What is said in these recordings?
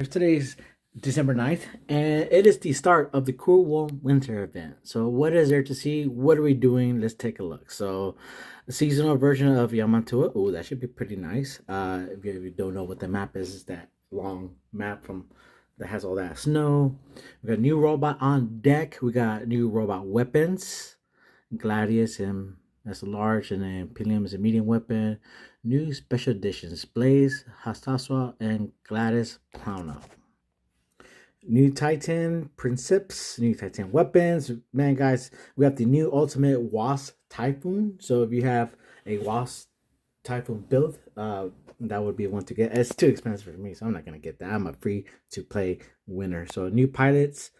Today's December 9th, and it is the start of the Cool Warm Winter event. So, what is there to see? What are we doing? Let's take a look. So, the seasonal version of Yamatua. Oh, that should be pretty nice. If you don't know what the map is, it's that long map from that has all that snow. We got new robot on deck. We got new robot weapons. Gladius and that's a large, and then Pilium is a medium weapon. New special editions: Blaze, Hastaswa, and Gladys Plowno. New Titan Principes, new Titan weapons. Man, guys, we have the new Ultimate Wasp Typhoon. So if you have a Wasp Typhoon build, that would be one to get. It's too expensive for me, so I'm not gonna get that. I'm a free to play winner. So new pilots.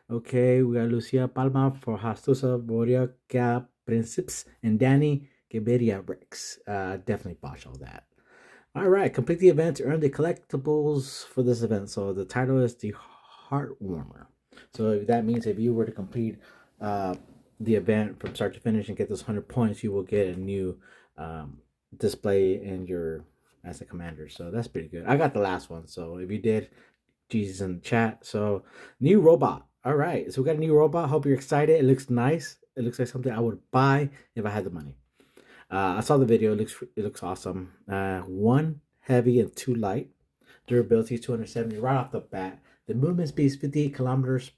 Okay, we got Lucia Palma for Hastusa Boria Cap Principes and Danny Geberia Rex. Definitely botch all that. All right, complete the event to earn the collectibles for this event. So the title is the Heart Warmer. So that means if you were to complete the event from start to finish and get those 100 points, you will get a new display in your as a commander. So that's pretty good. I got the last one. So if you did, Jesus in the chat. So new robot. All right, so we got a new robot. Hope you're excited. It looks nice. It looks like something I would buy if I had the money. I saw the video. It looks awesome. One heavy and two light. Durability is 270 right off the bat. The movement speed is 58 kilometers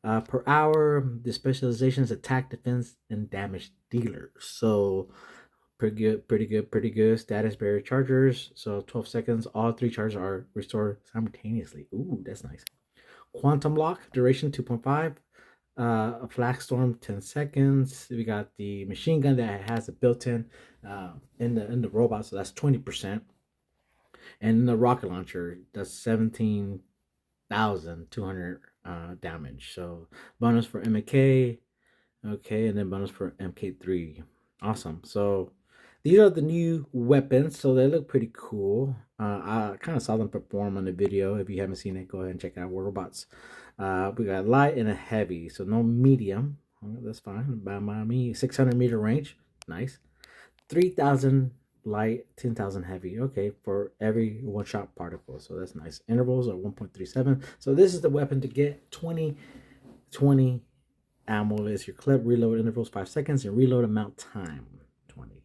per hour. The specialization is attack, defense, and damage dealers. So pretty good, pretty good, pretty good. Status barrier chargers. So 12 seconds. All three charges are restored simultaneously. Ooh, that's nice. Quantum lock duration 2.5. A flash storm 10 seconds. We got the machine gun that has a built-in in the robot, so that's 20%. And the rocket launcher does 17,200 damage. So bonus for MK, okay, and then bonus for MK3. Awesome. So these are the new weapons, so they look pretty cool. I kind of saw them perform on the video. If you haven't seen it, go ahead and check out War Robots. We got light and a heavy, so no medium. That's fine. By me, 600-meter range. Nice. 3,000 light, 10,000 heavy. Okay, for every one-shot particle. So that's nice. Intervals are 1.37. So this is the weapon to get 20 ammo. Is your clip reload intervals 5 seconds and reload amount time 20.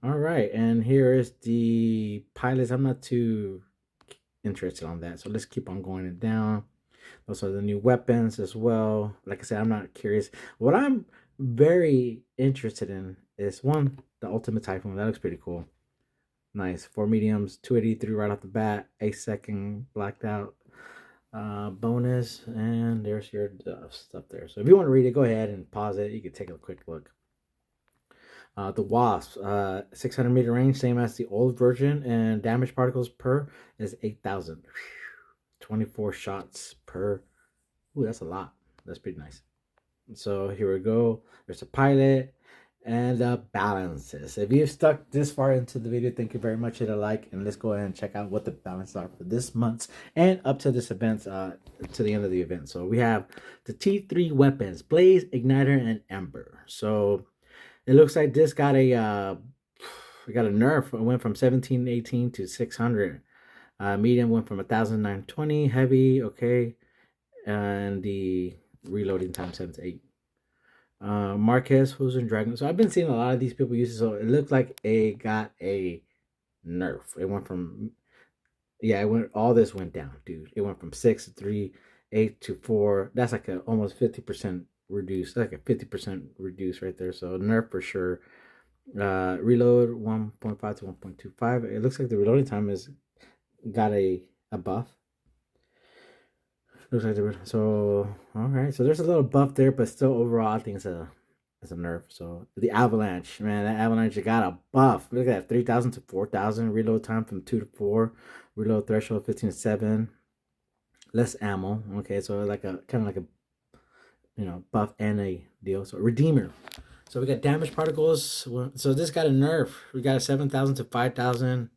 All right, and here is the pilots. I'm not too interested on that, so let's keep on going it down. Those are the new weapons as well. Like I said, I'm not curious. What I'm very interested in is one, the Ultimate Typhoon. That looks pretty cool. Nice. 4 mediums, 283 right off the bat, 8-second blacked out bonus, and there's your stuff there. So if you want to read it, go ahead and pause it. You can take a quick look. The Wasp, 600-meter range, same as the old version, and damage particles per is 8,000. 24 shots per. Ooh, that's a lot. That's pretty nice. So here we go. There's a pilot and balances. If you've stuck this far into the video, thank you very much. Hit a like, and let's go ahead and check out what the balances are for this month and up to this event, to the end of the event. So we have the T3 weapons: Blaze, Igniter, and Ember. So it looks like this got a nerf. It went from 1718 to 600. Medium went from 1,920. Heavy, okay, and the reloading time 7 to 8. Marquez, Who's and Dragon. So I've been seeing a lot of these people use it. So it looked like it got a nerf. It went from all this went down, dude. It went from 6 to 3, 8 to 4. That's like a almost 50% reduce. That's like a 50% reduce right there. So nerf for sure. Reload 1.5 to 1.25. It looks like the reloading time is got a buff. Looks like so all right. So there's a little buff there, but still overall I think it's a nerf. So the avalanche, man, that avalanche got a buff. Look at that, 3,000 to 4,000 reload time from 2 to 4. Reload threshold 15 to 7. Less ammo. Okay, so like a kind of like a buff and a deal. So Redeemer. So we got damage particles. So this got a nerf. We got a 7,000 to 5,000.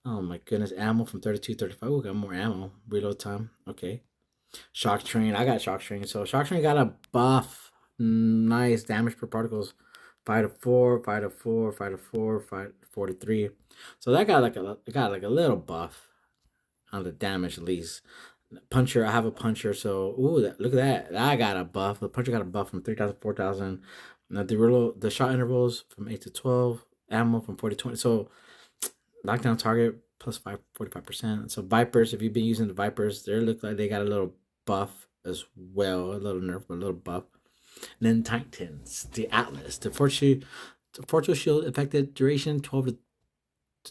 Oh my goodness, ammo from 32 to 35. We got more ammo. Reload time. Okay. Shock Train. I got Shock Train. So Shock Train got a buff. Nice damage per particles. 5 to 4, 5 to 4, 5 to 4, 5 to 3. So that got like a little buff. on the damage at least. Puncher, I have a puncher, so ooh, look at that. I got a buff. The puncher got a buff from 3,000 to 4,000. Now the shot intervals from 8 to 12, ammo from 40 to 20. So lockdown target plus 45%. So Vipers, if you've been using the Vipers, they look like they got a little buff as well, a little nerf, but a little buff. And then Titans, the Atlas, the Fortune Shield effective duration 12 to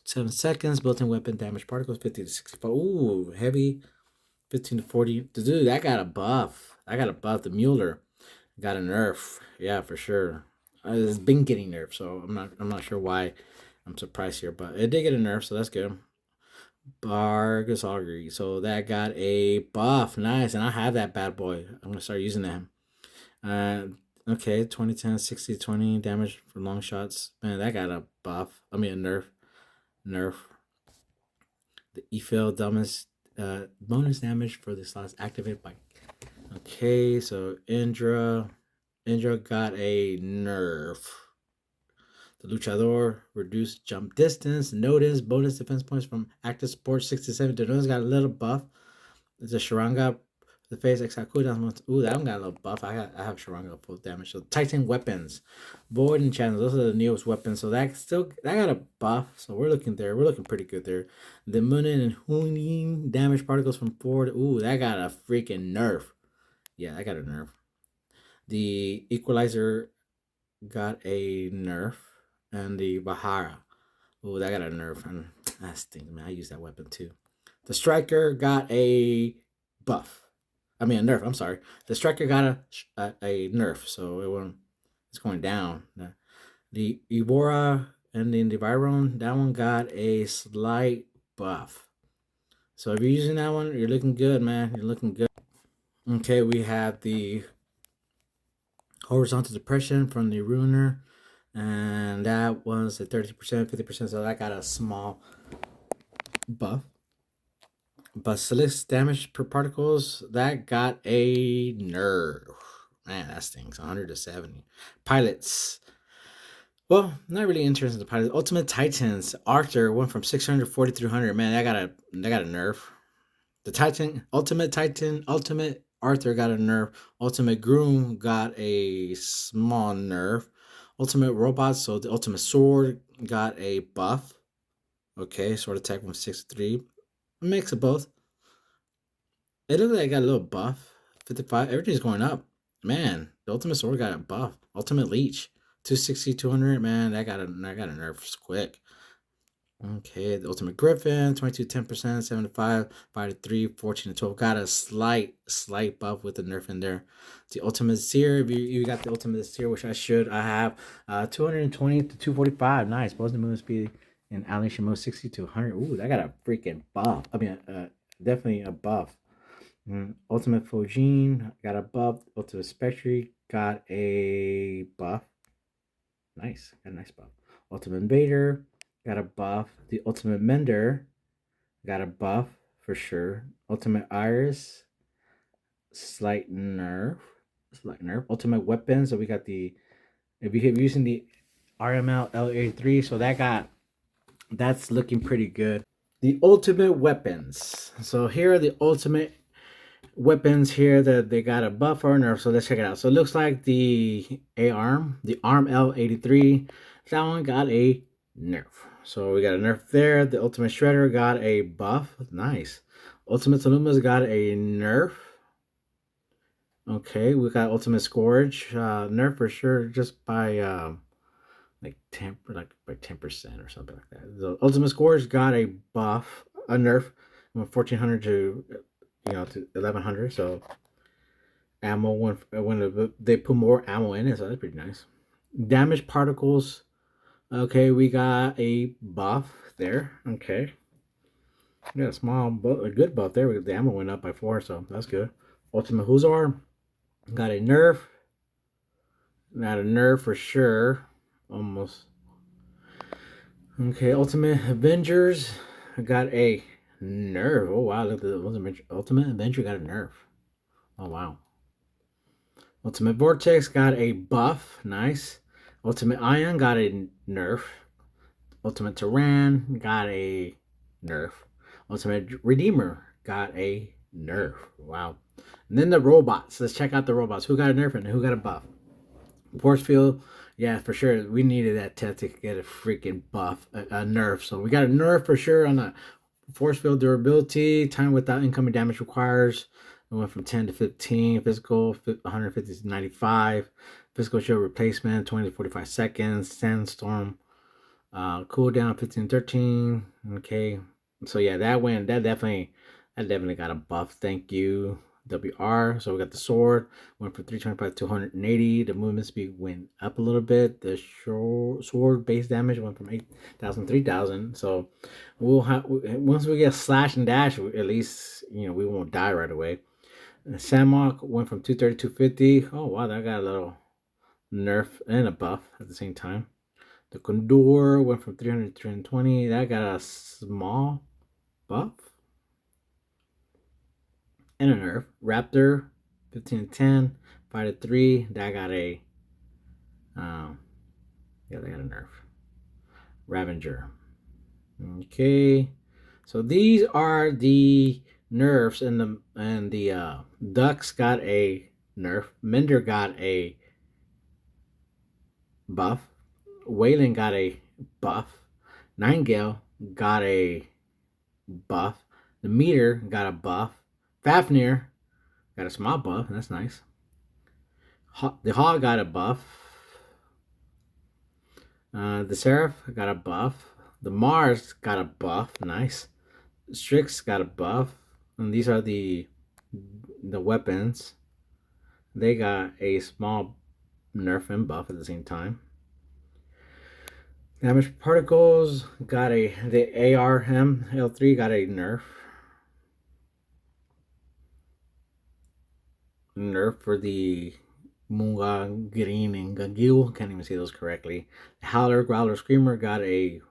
7 seconds, built-in weapon damage particles 50 to 65. Ooh, heavy 15 to 40. Dude, I got a buff. I got a buff. The Mueller got a nerf. Yeah, for sure. It's been getting nerfed, so I'm not sure why. I'm surprised here, but it did get a nerf, so that's good. Bargus Augury. So that got a buff. Nice. And I have that bad boy. I'm gonna start using that. Okay, 2010, 60, 20 damage for long shots. Man, that got a buff. I mean a nerf. Nerf. The EFIL bonus damage for the slots activated by. Okay, so Indra got a nerf. The Luchador reduced jump distance, notice, bonus defense points from active support 67. The notice got a little buff. There's a Sharanga, the face extra cooldown. Ooh, that one got a little buff. I have Sharanga full damage. So Titan weapons, Void and Channels. Those are the newest weapons. So that got a buff. So we're looking there. We're looking pretty good there. The Munin and Hunin damage particles from 4 to. Ooh, that got a freaking nerf. Yeah, that got a nerf. The Equalizer got a nerf. And the Bahara. Ooh, that got a nerf. And that stinks, man. I use that weapon too. The Striker got a buff. I mean, a nerf. I'm sorry. The Striker got a nerf, so it's going down. The Evora and the Environ, that one got a slight buff. So if you're using that one, you're looking good, man. You're looking good. Okay, we have the Horizontal Depression from the Ruiner. And that was a 30%, 50%, so that got a small buff. Basilisk damage per particles, that got a nerf. Man, that stings. 100 to 70. Pilots. Well, not really interested in the pilots. Ultimate Titans. Arthur went from 600 to 4,300. Man, that got a nerf. The Ultimate Arthur got a nerf. Ultimate Groom got a small nerf. Ultimate Robots, so the Ultimate Sword got a buff. Okay, sword attack from 6 to 3. A mix of both. It looks like I got a little buff. 55. Everything's going up. Man, the Ultimate Sword got a buff. Ultimate Leech. 260, 200. Man, that got a nerf quick. Okay, the Ultimate Griffin, 22, 10%, 75, 5 to 3, 14 to 12. Got a slight buff with the nerf in there. The Ultimate Seer, if you got the Ultimate Seer, which I should, I have 220 to 245. Nice. Positive movement speed and animation mode 60 to 100. Ooh, that got a freaking buff. I mean, definitely a buff. Ultimate Fujin got a buff. Ultimate Spectre got a buff. Nice. Got a nice buff. Ultimate Invader got a buff. The Ultimate Mender got a buff for sure. Ultimate Iris, slight nerf. Ultimate Weapons. So we got if you're using the RML L83, so that's looking pretty good. The Ultimate Weapons. So here are the Ultimate Weapons here that they got a buff or a nerf. So let's check it out. So it looks like the ARM, the ARM L83, that one got a nerf. So we got a nerf there. The Ultimate Shredder got a buff. Nice. Ultimate Taluma's got a nerf. Okay, we got Ultimate Scourge nerf for sure, just by by 10% or something like that. The Ultimate Scourge got a buff, a nerf, from 1,400 to to 1,100. So ammo when they put more ammo in it, so that's pretty nice. Damage particles. Okay, we got a buff there. Okay, we got a good buff there. The ammo went up by 4, so that's good. Ultimate Hussar got a nerf. Not a nerf for sure. Almost. Okay, Ultimate Avengers got a nerf. Oh wow, look at the Ultimate Avenger got a nerf. Oh wow. Ultimate Vortex got a buff. Nice. Ultimate Ion got a nerf. Ultimate Tyran got a nerf. Ultimate Redeemer got a nerf. Wow. And then the robots. Let's check out the robots. Who got a nerf and who got a buff? Force field, yeah, for sure. We needed that test to get a freaking buff, a nerf. So we got a nerf for sure on the force field durability. Time without incoming damage requires. It went from 10 to 15. Physical, 150 to 95. Physical shield replacement, 20 to 45 seconds. Sandstorm, cooldown 15 to 13. Okay. So yeah, that definitely got a buff. Thank you. WR. So we got the sword, went from 325 to 280. The movement speed went up a little bit. The sword base damage went from 8,000 3,000. So we'll have, once we get slash and dash, at least we won't die right away. And the Samok went from 230 to 250. Oh wow, that got a little nerf and a buff at the same time. The Condor went from 300 to 320. That got a small buff and a nerf. Raptor, 15 to 10, 5 to 3. That got a they got a nerf. Ravager. Okay. So these are the nerfs, and the Ducks got a nerf. Mender got a buff. Wayland got a buff. Nightingale got a buff. The Meter got a buff. Fafnir got a small buff. That's nice. The Hog got a buff. The Seraph got a buff. The Mars got a buff. Nice. Strix got a buff. And these are the weapons. They got a small nerf and buff at the same time. Damage particles got the ARM L3 got a nerf. Nerf for the Munga, Green, and Gagil. Can't even say those correctly. Howler, Growler, Screamer got a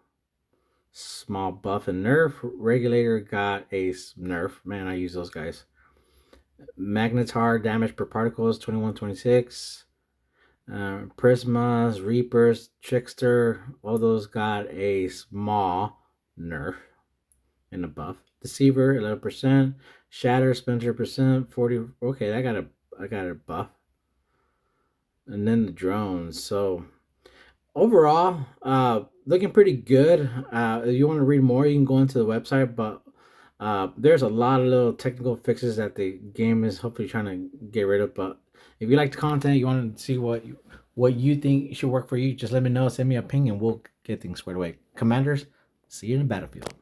small buff and nerf. Regulator got a nerf. Man, I use those guys. Magnetar damage per particles 21-26. Prismas, Reapers, Trickster, all those got a small nerf and a buff. Deceiver 11%. Shatter Splinter percent 40. Okay, I got a buff. And then the drones. So overall, looking pretty good. If you want to read more, you can go into the website, but there's a lot of little technical fixes that the game is hopefully trying to get rid of. But if you like the content, you want to see what you think should work for you, just let me know. Send me a ping and we'll get things squared away. Commanders, see you in the battlefield.